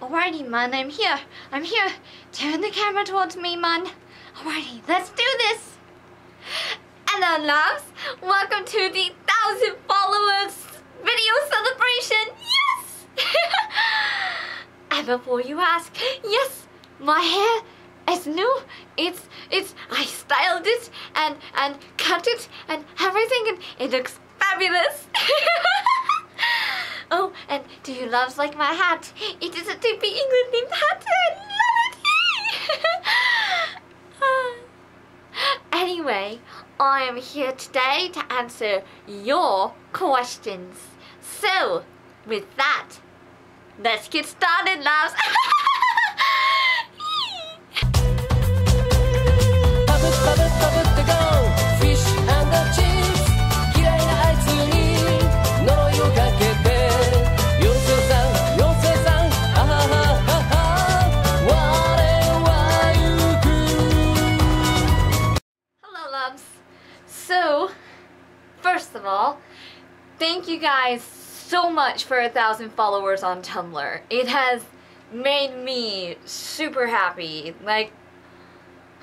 Alrighty, Mun, I'm here. I'm here. Turn the camera towards me, Mun. Alrighty, let's do this. Hello, loves. Welcome to the 1,000 followers video celebration. Yes! And before you ask, yes, my hair is new. I styled it and cut it and everything, and it looks fabulous. Oh, and do you loves like my hat? It is a typical England themed hat. I love it. Anyway, I am here today to answer your questions. So, with that, let's get started, loves. So, first of all, thank you guys so much for 1,000 followers on Tumblr. It has made me super happy. Like,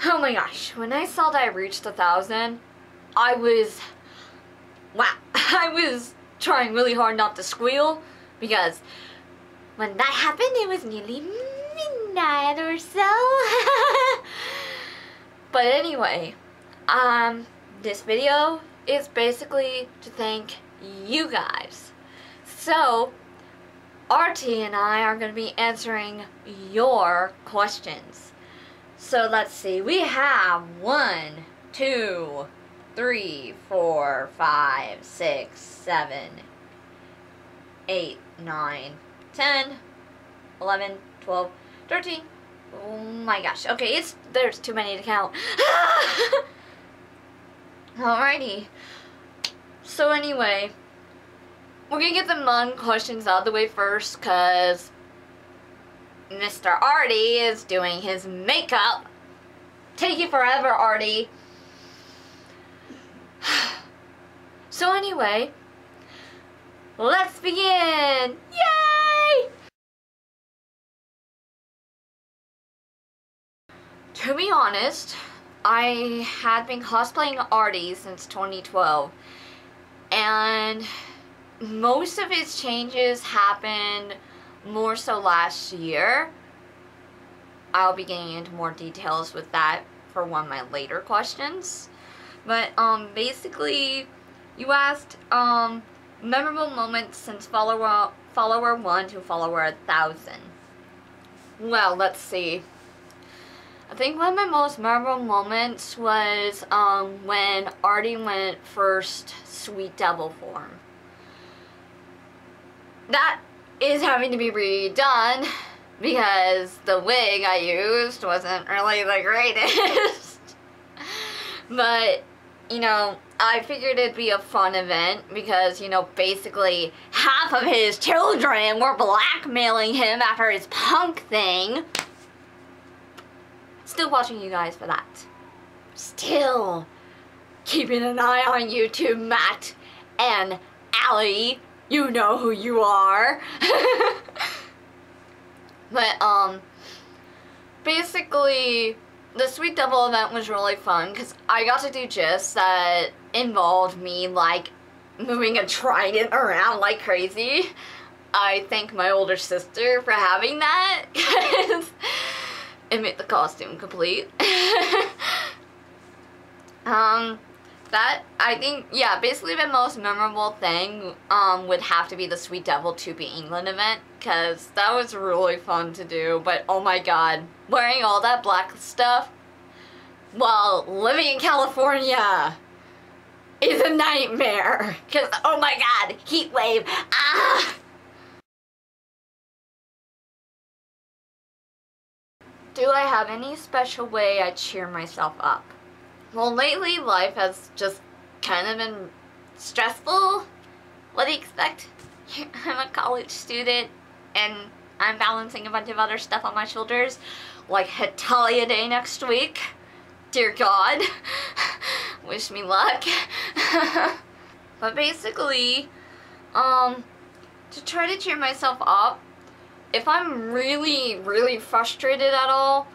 oh my gosh, when I saw that I reached 1,000, I was trying really hard not to squeal, because when that happened, it was nearly midnight or so. But anyway, this video is basically to thank you guys. So, Artie and I are going to be answering your questions. So let's see, we have 1, 2, 3, 4, 5, 6, 7, 8, 9, 10, 11, 12, 13. Oh my gosh. Okay, there's too many to count. Alrighty. So anyway, we're gonna get the Mun questions out of the way first, cause Mr. Artie is doing his makeup. Take you forever, Artie. So anyway, let's begin. Yay! To be honest, I had been cosplaying Artie since 2012, and most of his changes happened more so last year. I'll be getting into more details with that for one of my later questions. But basically, you asked memorable moments since follower 1 to follower 1,000. Well, let's see. I think one of my most memorable moments was when Artie went first Sweet Devil form. That is having to be redone because the wig I used wasn't really the greatest. But, you know, I figured it'd be a fun event because, you know, basically half of his children were blackmailing him after his punk thing. Still watching you guys for that. Still keeping an eye on you too, Matt and Allie. You know who you are. But basically the Sweet Devil event was really fun because I got to do gifs that involved me like moving a trident around like crazy. I thank my older sister for having that because it made the costume complete. That, I think, yeah, basically the most memorable thing would have to be the Sweet Devil 2B England event, because that was really fun to do, but oh my god, wearing all that black stuff while living in California is a nightmare, because oh my god, heat wave, ah! Do I have any special way I cheer myself up? Well, lately life has just kind of been stressful. What do you expect? I'm a college student and I'm balancing a bunch of other stuff on my shoulders, like Hetalia Day next week. Dear God, wish me luck. But basically, to try to cheer myself up, if I'm really frustrated at all,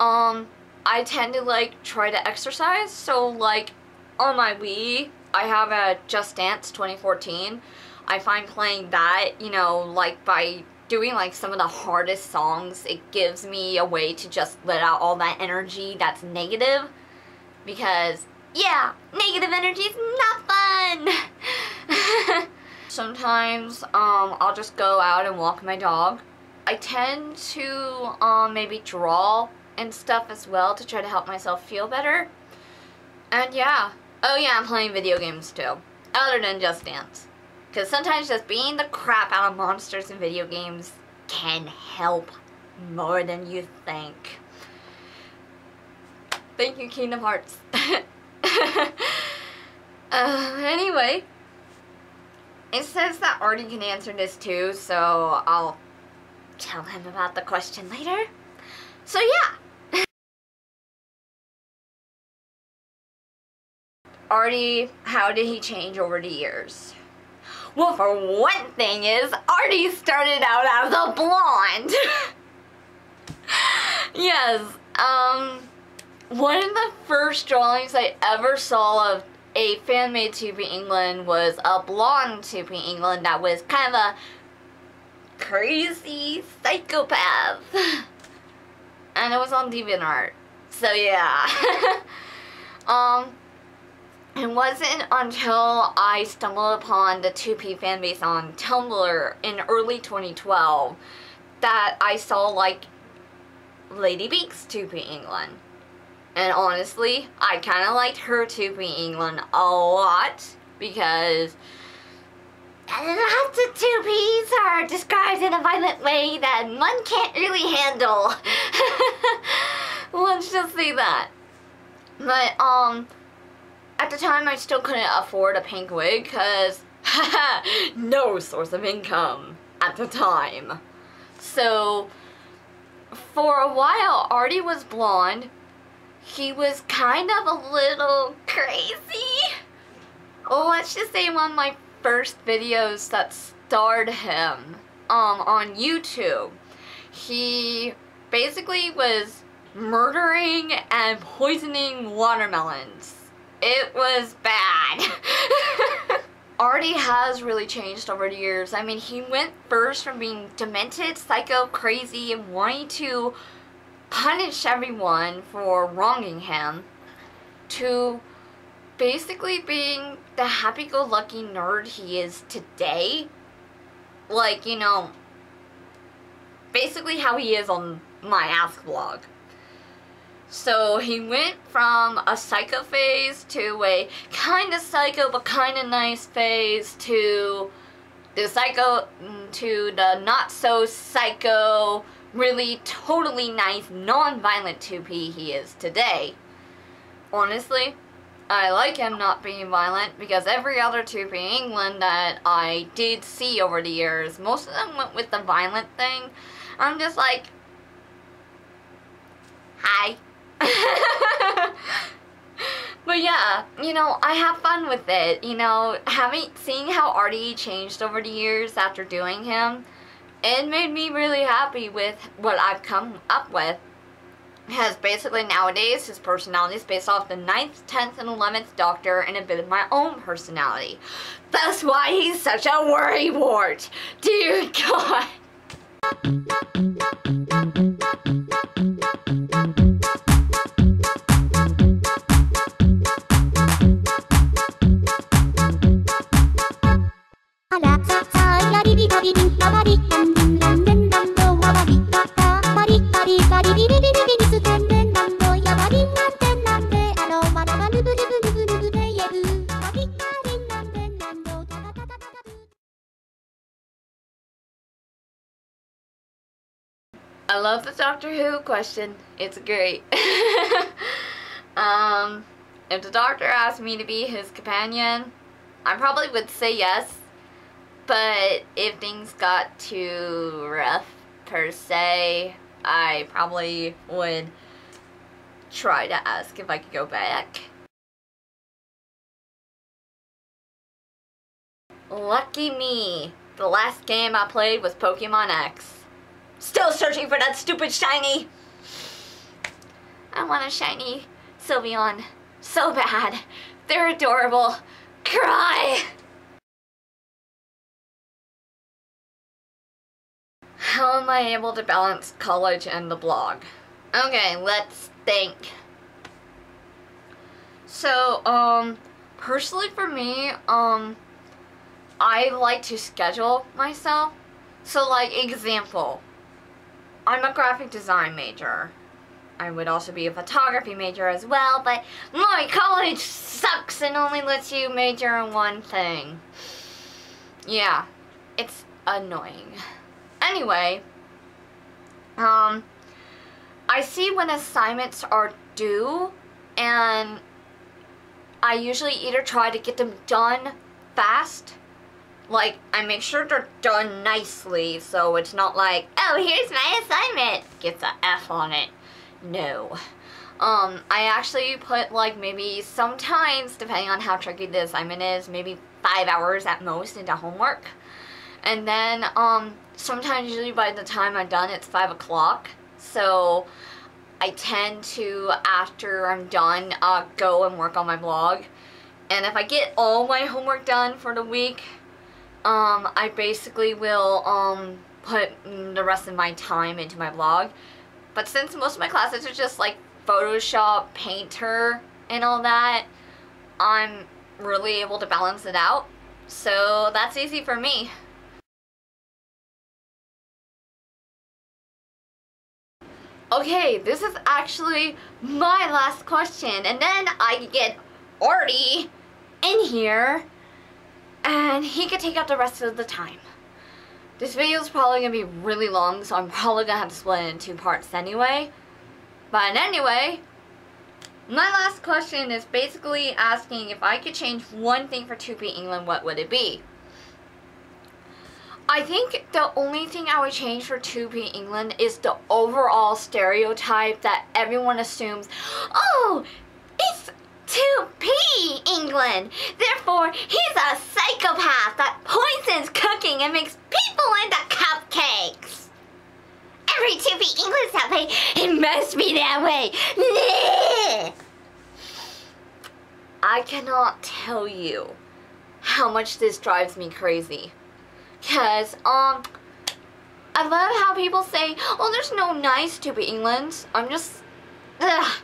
I tend to like try to exercise. So like on my Wii, I have a Just Dance 2014. I find playing that, you know, like by doing like some of the hardest songs, it gives me a way to just let out all that energy that's negative. Because, yeah, negative energy is not fun! Sometimes, I'll just go out and walk my dog. I tend to, maybe draw and stuff as well to try to help myself feel better. And yeah. Oh yeah, I'm playing video games too. Other than Just Dance. Because sometimes just beating the crap out of monsters in video games can help more than you think. Thank you, Kingdom Hearts. Anyway, it says that Artie can answer this too, so I'll tell him about the question later. So yeah. Artie, how did he change over the years? Well, for one thing is, Artie started out as a blonde. Yes, one of the first drawings I ever saw of a fan-made 2P England was a blonde 2P England that was kind of a crazy psychopath. And it was on DeviantArt. So yeah. It wasn't until I stumbled upon the 2P fanbase on Tumblr in early 2012 that I saw like Lady Beak's 2P England. And honestly, I kind of liked her 2P England a lot because lots of 2Ps are described in a violent way that one can't really handle. Let's just say that. But, at the time I still couldn't afford a pink wig because, no source of income at the time. So, for a while, Artie was blonde. He was kind of a little crazy. Let's just say one of my first videos that starred him on YouTube, he basically was murdering and poisoning watermelons. It was bad. Artie has really changed over the years. I mean, he went first from being demented, psycho, crazy, and wanting to punish everyone for wronging him, to basically being the happy-go-lucky nerd he is today. Like, you know, basically how he is on my Ask blog. So he went from a psycho phase to a kind of psycho but kind of nice phase to the psycho to the not so psycho, really totally nice, non-violent 2P he is today. Honestly, I like him not being violent because every other 2P England that I did see over the years, most of them went with the violent thing. I'm just like, hi. But yeah, you know, I have fun with it. You know, seeing how Artie changed over the years after doing him, it made me really happy with what I've come up with. Because basically nowadays his personality is based off the 9th, 10th, and 11th Doctor and a bit of my own personality. That's why he's such a worrywart. Dear God. I love the Doctor Who question. It's great. If the Doctor asked me to be his companion, I probably would say yes. But if things got too rough, per se, I probably would try to ask if I could go back. Lucky me. The last game I played was Pokemon X. Still searching for that stupid shiny. I want a shiny Sylveon so bad. They're adorable. Cry! How am I able to balance college and the blog? Okay, let's think. So, personally for me, I like to schedule myself. So, like, example, I'm a graphic design major. I would also be a photography major as well, but my college sucks and only lets you major in one thing. Yeah, it's annoying. Anyway, I see when assignments are due, and I usually either try to get them done fast, like I make sure they're done nicely, so it's not like, oh, here's my assignment, gets an F on it. No. I actually put like maybe sometimes, depending on how tricky the assignment is, maybe 5 hours at most into homework. And then, sometimes usually by the time I'm done, it's 5 o'clock. So I tend to, after I'm done, go and work on my blog. And if I get all my homework done for the week, I basically will, put the rest of my time into my blog. But since most of my classes are just like Photoshop, Painter, and all that, I'm really able to balance it out. So that's easy for me. Okay, this is actually my last question, and then I get Artie in here, and he can take up the rest of the time. This video is probably going to be really long, so I'm probably going to have to split it in 2 parts anyway. But anyway, my last question is basically asking if I could change one thing for 2P England, what would it be? I think the only thing I would change for 2P England is the overall stereotype that everyone assumes, oh, it's 2P England, therefore he's a psychopath that poisons cooking and makes people into cupcakes. Every 2P England's that way, it must be that way. I cannot tell you how much this drives me crazy. Cause, I love how people say, oh, there's no nice 2P Englands. I'm just, ugh.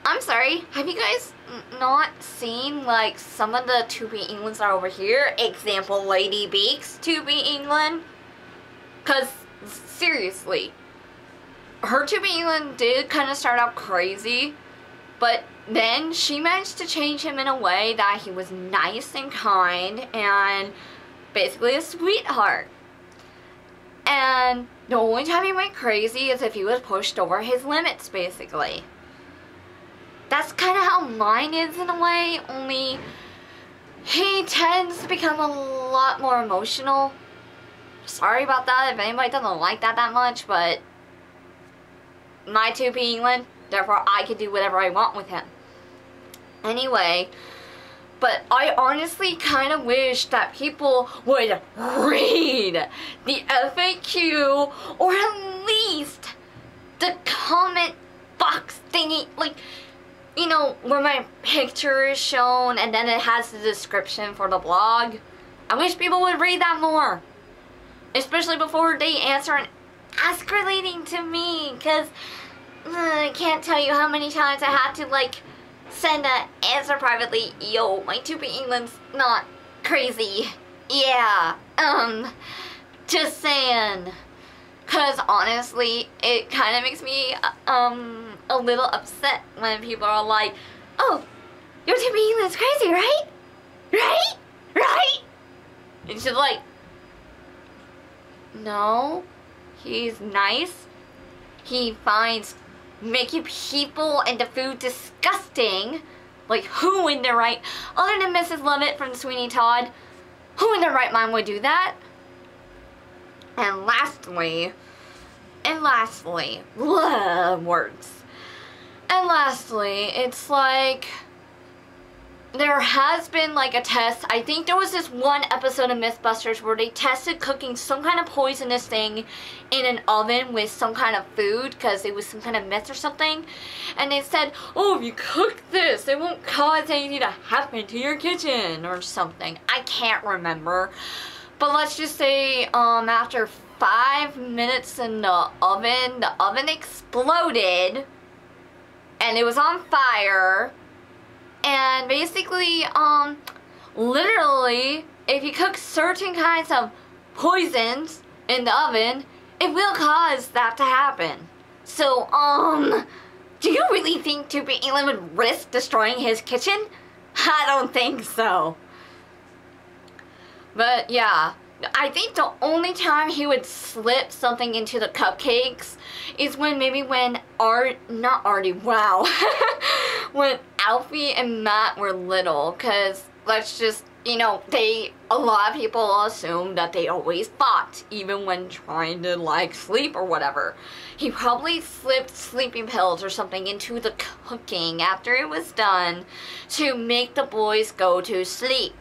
I'm sorry, have you guys not seen, like, some of the 2P Englands that are over here? Example, Lady Beaks 2P England. Cause, seriously, her 2P England did kind of start out crazy, but then she managed to change him in a way that he was nice and kind and basically a sweetheart. And the only time he went crazy is if he was pushed over his limits, basically. That's kind of how mine is in a way, only he tends to become a lot more emotional. Sorry about that if anybody doesn't like that much, but my 2P England, therefore I can do whatever I want with him. Anyway, but I honestly kind of wish that people would read the FAQ, or at least the comment box thingy, like, you know, where my picture is shown and then it has the description for the blog. I wish people would read that more, especially before they answer and ask relating to me, because I can't tell you how many times I had to, like, send an answer privately. Yo, my 2P England's not crazy. Yeah, just saying. Cause honestly, it kind of makes me, a little upset when people are like, oh, your 2P England's crazy, right? Right? Right? And she's like, no, he's nice. He finds making people and the food disgusting. Like, who in their right, other than Mrs. Lovett from Sweeney Todd, who in their right mind would do that? And lastly, words. And lastly, it's like, there has been like a test. I think there was this one episode of Mythbusters where they tested cooking some kind of poisonous thing in an oven with some kind of food because it was some kind of myth or something. And they said, oh, if you cook this, it won't cause anything to happen to your kitchen or something. I can't remember. But let's just say after 5 minutes in the oven exploded and it was on fire. And basically, literally, if you cook certain kinds of poisons in the oven, it will cause that to happen. So, do you really think 2.11 would risk destroying his kitchen? I don't think so. But yeah, I think the only time he would slip something into the cupcakes is when when Alfie and Matt were little, cause let's just, you know, a lot of people assume that they always fought, even when trying to like sleep or whatever. He probably slipped sleeping pills or something into the cooking after it was done to make the boys go to sleep.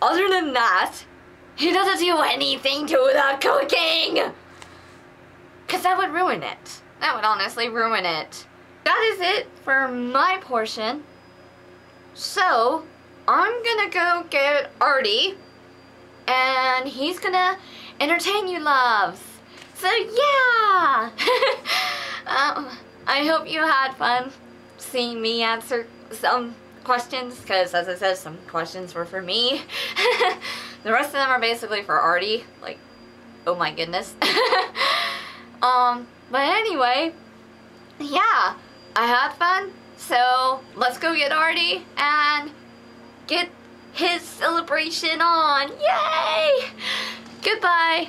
Other than that, he doesn't do anything to the cooking! Cause that would ruin it. That would honestly ruin it. That is it for my portion. So, I'm gonna go get Artie, and he's gonna entertain you loves. So yeah! I hope you had fun seeing me answer some questions, because as I said, some questions were for me. The rest of them are basically for Artie. Like, oh my goodness. But anyway, yeah, I had fun, so let's go get Artie and get his celebration on. Yay! Goodbye.